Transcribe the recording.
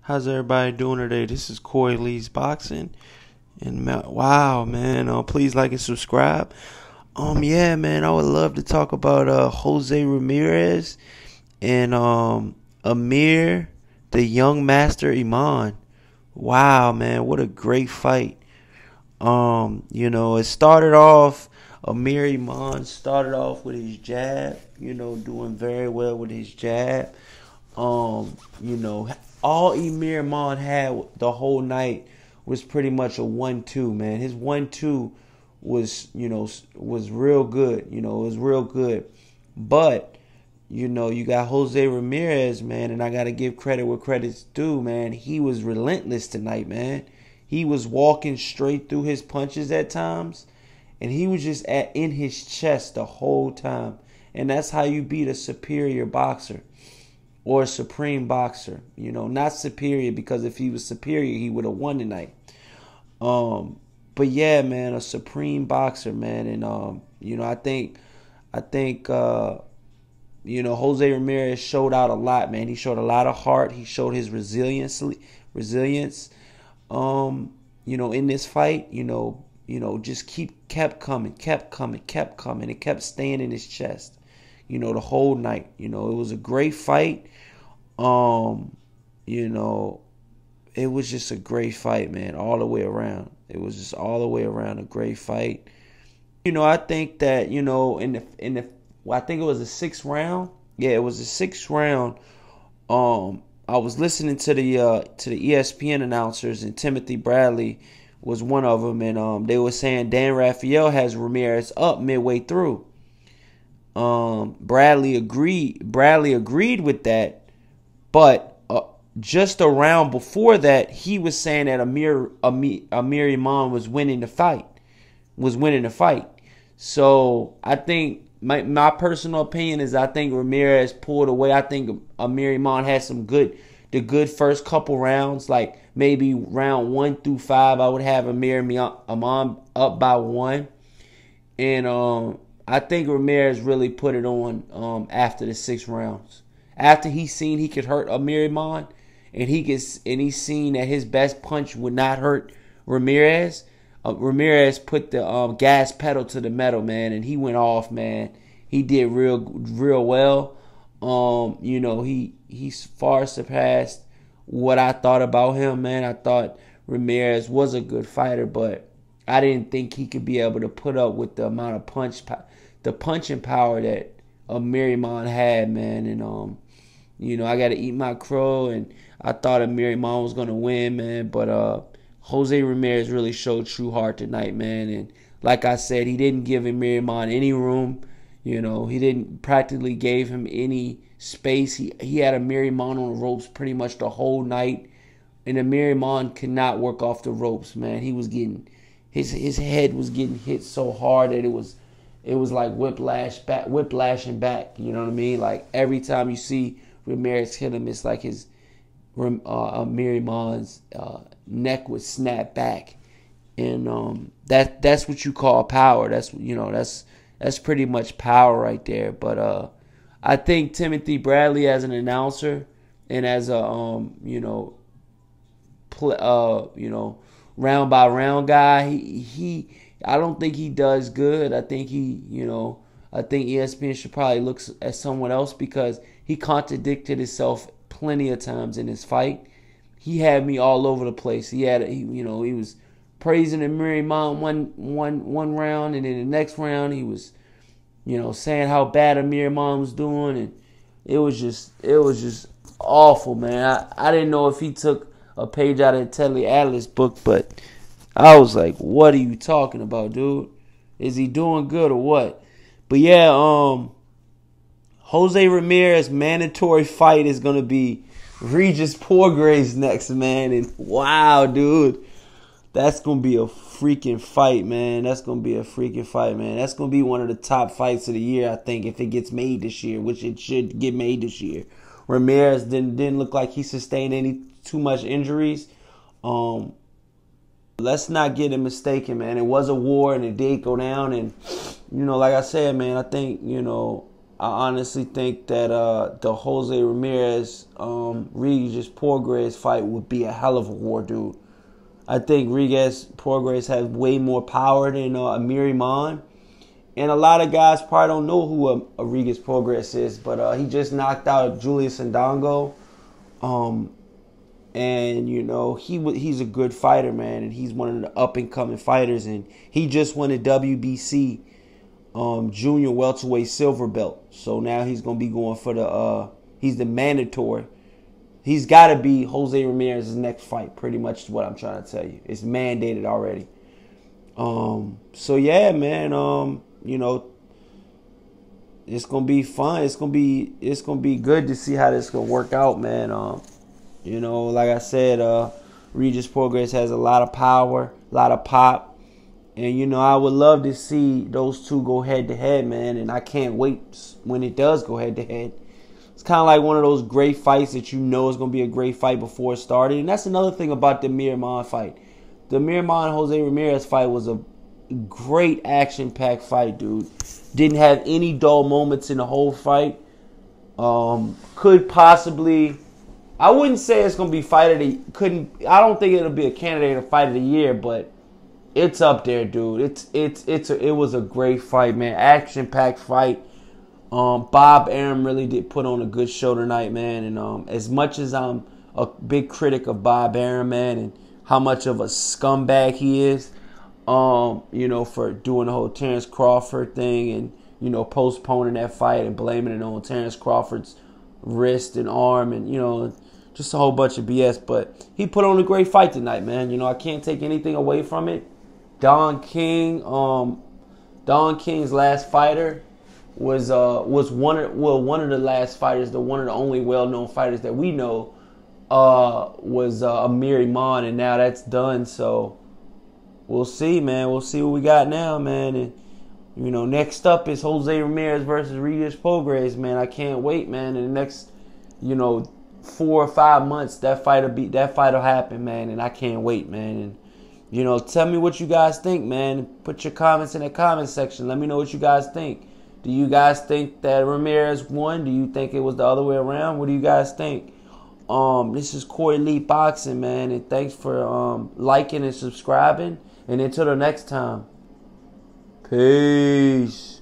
How's everybody doing today? This is Corey Lee's Boxing, and wow, man, please like and subscribe. Yeah, man, I would love to talk about Jose Ramirez and Amir, the young master Imam. Wow, man, what a great fight. It started off. Amir Imam started off with his jab, doing very well with his jab. Um, you know, all Amir Imam had the whole night was pretty much a 1-2, man. His 1-2 was real good. It was real good. But, you got Jose Ramirez, man, and I got to give credit where credit's due, man. He was relentless tonight, man. He was walking straight through his punches at times, and he was just in his chest the whole time. And that's how you beat a superior boxer or a supreme boxer. Not superior, because if he was superior, he would have won tonight. But yeah, man, a supreme boxer, man. And I think Jose Ramirez showed out a lot, man. He showed a lot of heart. He showed his resilience. In this fight, just kept coming. It kept staying in his chest, the whole night. It was a great fight. You know, it was just a great fight, man, all the way around. It was just all the way around a great fight. I think that, I think it was the sixth round. Yeah, it was the sixth round. I was listening to the ESPN announcers, and Timothy Bradley was one of them, and they were saying Dan Rafael has Ramirez up midway through. Bradley agreed with that, but just a round before that, he was saying that Amir Imam was winning the fight. So I think my personal opinion is, I think Ramirez pulled away. I think Amir Imam had the good first couple rounds, like maybe round 1 through 5. I would have Amir Imam up by 1, and I think Ramirez really put it on after the 6 rounds. After he seen he could hurt Amir Imam, and he seen that his best punch would not hurt Ramirez. Ramirez put the gas pedal to the metal, man, and he went off, man. He did real well. He far surpassed what I thought about him, man. I thought Ramirez was a good fighter, but I didn't think he could be able to put up with the amount of punching power that Amir Imam had, man. And I got to eat my crow, and I thought Amir Imam was gonna win, man. But Jose Ramirez really showed true heart tonight, man. And like I said, he didn't give Amir Imam any room. He didn't practically gave him any space. He had Amir Imam on the ropes pretty much the whole night, and Amir Imam could not work off the ropes, man. He was getting his head was getting hit so hard that it was like whiplashing back. You know what I mean? Like every time you see Ramirez hit him, it's like Amir Imam's neck would snap back, and that's what you call power. That's pretty much power right there. But I think Timothy Bradley, as an announcer and as a round by round guy, he I don't think he does good. I think I think ESPN should probably look at someone else, because he contradicted himself plenty of times in his fight. He had me all over the place. He was praising Amir Imam one round, and then the next round he was, saying how bad Amir Imam was doing, and it was just awful, man. I didn't know if he took a page out of Telly Atlas' book, but I was like, what are you talking about, dude? Is he doing good or what? But yeah, Jose Ramirez mandatory fight is gonna be Regis Porgraves next, man. And wow, dude, that's gonna be a freaking fight, man. That's gonna be one of the top fights of the year, I think, if it gets made this year, which it should get made this year. Ramirez didn't look like he sustained too much injuries. Let's not get it mistaken, man. It was a war, and it did go down. And like I said, man, I think I honestly think that the Jose Ramirez Regis Prograis fight would be a hell of a war, dude. I think Regis Prograis has way more power than Amir Imam. And a lot of guys probably don't know who Regis Prograis is, but he just knocked out Julius Ndongo. And he's a good fighter, man, and he's one of the up and coming fighters, and he just won a WBC junior welterweight silver belt. So now he's gonna be going for he's the mandatory. He's got to be Jose Ramirez's next fight. Pretty much is what I'm trying to tell you. It's mandated already. So yeah, man. It's gonna be fun. It's gonna be good to see how this gonna work out, man. Like I said, Regis Prograis has a lot of power, a lot of pop. And, I would love to see those two go head-to-head, man. And I can't wait when it does go head-to-head. It's kind of like one of those great fights that is going to be a great fight before it started. And that's another thing about the Amir Imam fight. The Amir Imam and Jose Ramirez fight was a great action-packed fight, dude. Didn't have any dull moments in the whole fight. Could possibly... I wouldn't say it's going to be fight of the... I don't think it'll be a candidate of fight of the year, but... It's up there, dude. It was a great fight, man. Action-packed fight. Bob Arum really did put on a good show tonight, man. And as much as I'm a big critic of Bob Arum, man, and how much of a scumbag he is, for doing the whole Terrence Crawford thing and, postponing that fight and blaming it on Terrence Crawford's wrist and arm and, just a whole bunch of BS. But he put on a great fight tonight, man. I can't take anything away from it. Don King's last fighter was one of the last fighters, one of the only well-known fighters that we know was Amir Imam, and now that's done. So we'll see, man. We'll see what we got now, man. And next up is Jose Ramirez versus Regis Prograis, man. I can't wait, man. In the next 4 or 5 months, that fight'll happen, man. And I can't wait, man. And tell me what you guys think, man. Put your comments in the comment section. Let me know what you guys think. Do you guys think that Ramirez won? Do you think it was the other way around? What do you guys think? This is Corey Elite Boxing, man. And thanks for liking and subscribing. And until the next time, peace.